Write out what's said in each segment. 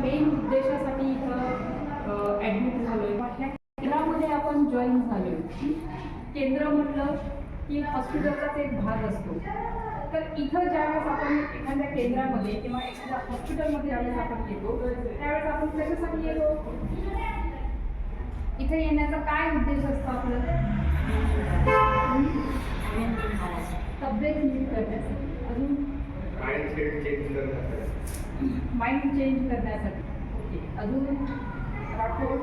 Main उद्देशासाठी इथं admit झालोय. ह्या केंद्रामध्ये आपण जॉईन झालोय. केंद्र म्हटलं की हॉस्पिटलचाच एक भाग असतो. तर इथं ज्यावेळेस आपण एखाद्या केंद्रामध्ये किंवा एखाद्या हॉस्पिटलमध्ये ज्यावेळेस आपण येतो त्यावेळेस आपण कशासाठी येतो? इथे येण्याचा काय उद्देश असतो आपला? तब्येत नीट करण्यासाठी. अजून माइंड चेंज करण्यासाठी. ओके. अजून राठोड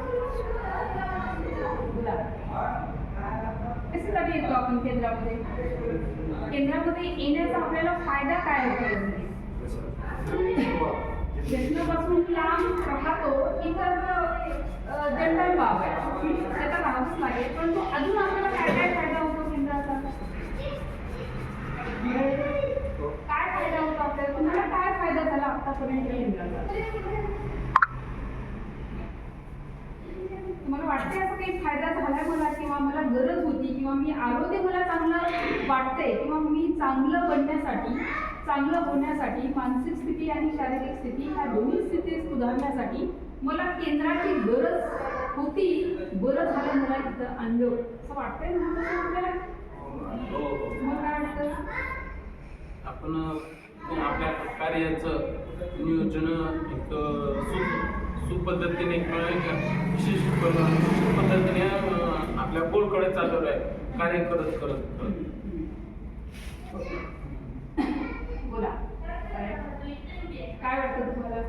बोला. कशासाठी येतो आपण केंद्रामध्ये? केंद्रामध्ये येण्याचा आपल्याला फायदा काय होतो? व्यसनापासून लांब राहतो इतर जनरल बाब आहे, त्याचा राहावंच लागेल. परंतु अजून आपल्याला काय काय फायदा होतो केंद्राचा? काय फायदा होतो आपल्याला? तुम्हाला काय फायदा झाला आतापर्यंत केंद्राचा? तुम्हाला वाटते असं काही फायदा झाला मला, किंवा मला गरज होती, किंवा मी आलो ते मला चांगलं वाटतंय, किंवा मी चांगलं बनण्यासाठी, चांगलं होण्यासाठी मानसिक स्थिती आणि शारीरिक स्थिती ह्या दोन्ही स्थिती सुधारण्यासाठी मला केंद्राची गरज होती, बरं झालं मला इथं आणलं असं वाटतंय ना आपल्याला? मग काय वाटतं? आपण आपल्या कार्याचं नियोजन एक सुपद्धतीने किंवा एक विशेष पद्धतीने आपल्या गोलकडे चालवलं आहे कार्य करत करत करत. बोला काय वाटतं तुम्हाला?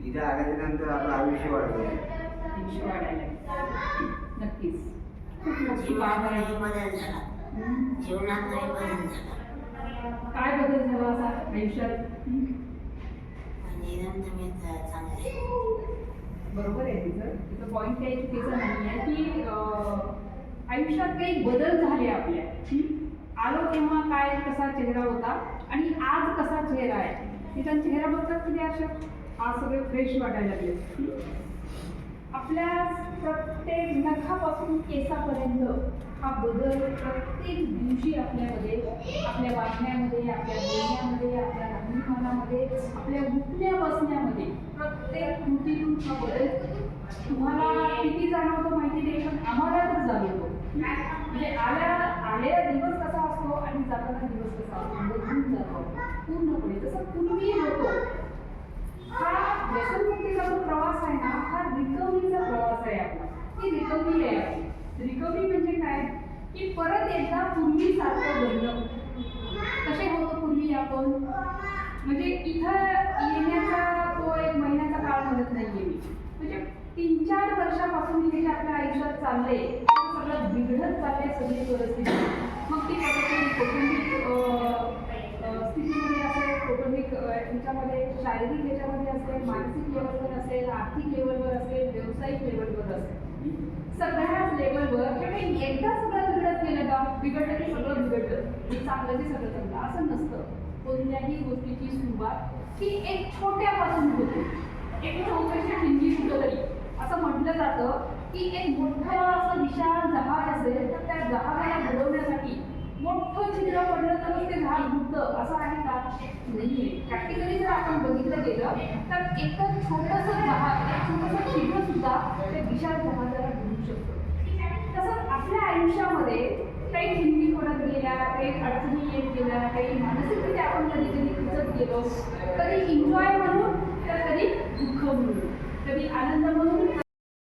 इथे आल्यानंतर आपलं आयुष्य वाढतं. आयुष्य वाढायला नक्कीच खूप मोठी बाब आहे. जीवनात काय बदल झाला असा आयुष्यात? बरोबर आहे तिचं पॉईंट काही चुकीचं नाही आहे की आयुष्यात काही बदल झाले आपल्या. आलो तेव्हा काय कसा चेहरा होता आणि आज कसा चेहरा आहे. तिचा चेहरा बघतात किती अशा आज सगळे फ्रेश वाटायला लागले. आपल्या प्रत्येक नखापासून केसापर्यंत हा बदल प्रत्येक दिवशी आपल्यामध्ये, आपल्या वागण्यामध्ये, आपल्या बोलण्यामध्ये, आपल्या राहणीमानामध्ये, आपल्या उठण्या बसण्यामध्ये प्रत्येक कृतीतून हा बदल तुम्हाला किती जाणवतो माहिती नाही, पण आम्हाला तर जाणवतो. म्हणजे आलेला दिवस कसा असतो आणि जाताना दिवस कसा असतो बदलून जातो पूर्णपणे. जसं पूर्वी होतो हा व्यसनमुक्तीचा जो प्रवास आहे ना, हा रिकव्हरीचा प्रवास आहे आपला. ही रिकव्हरी आहे आपली. रिकव्हरी म्हणजे काय की परत एकदा पूर्वीसारखं बनणं. कसे होतं पूर्वी आपण? म्हणजे इथं येण्याचा तो एक महिन्याचा काळ म्हणत नाहीये मी. म्हणजे 3-4 वर्षापासून हे जे आपल्या आयुष्यात चाललंय सगळं बिघडत चाललंय सगळी परिस्थिती. मग ती कौटुंबिक स्थितीमध्ये असेल, कौटुंबिक ह्याच्यामध्ये, शारीरिक ह्याच्यामध्ये असेल, मानसिक लेवलवर असेल, आर्थिक लेवलवर असेल, व्यावसायिक लेवलवर असेल, सगळ्याच लेवलवर म्हणजे एकदा सगळं बिघडत गेलं का बिघडलं की सगळं बिघडलं, चांगलं की सगळं चांगलं असं नसतं. कोणत्याही गोष्टीची सुरुवात ही एक छोट्यापासून होते. एक छोटीशी ठिणगी कुठं तरी असं म्हटलं जातं की एक मोठं असं विशाल जहाज असेल तर त्या जहाजाला बुडवण्यासाठी मोठं छिद्र पडलं तरच ते जहाज बुडतं असं आहे का? नाहीये. प्रॅक्टिकली जर आपण बघितलं गेलं तर एक छोटंसं जहाज, एक छोटंसं छिद्र सुद्धा ते विशाल जहाजाला बुडवू शकतं. तसंच आपल्या आयुष्यामध्ये काही ठिणगी पडत गेल्या, काही अडचणी येत गेल्या, काही मानसिकरित्या आपण कधी कधी खचत गेलो, कधी एन्जॉय म्हणून तर कधी दुःख म्हणून, कधी आनंद म्हणून.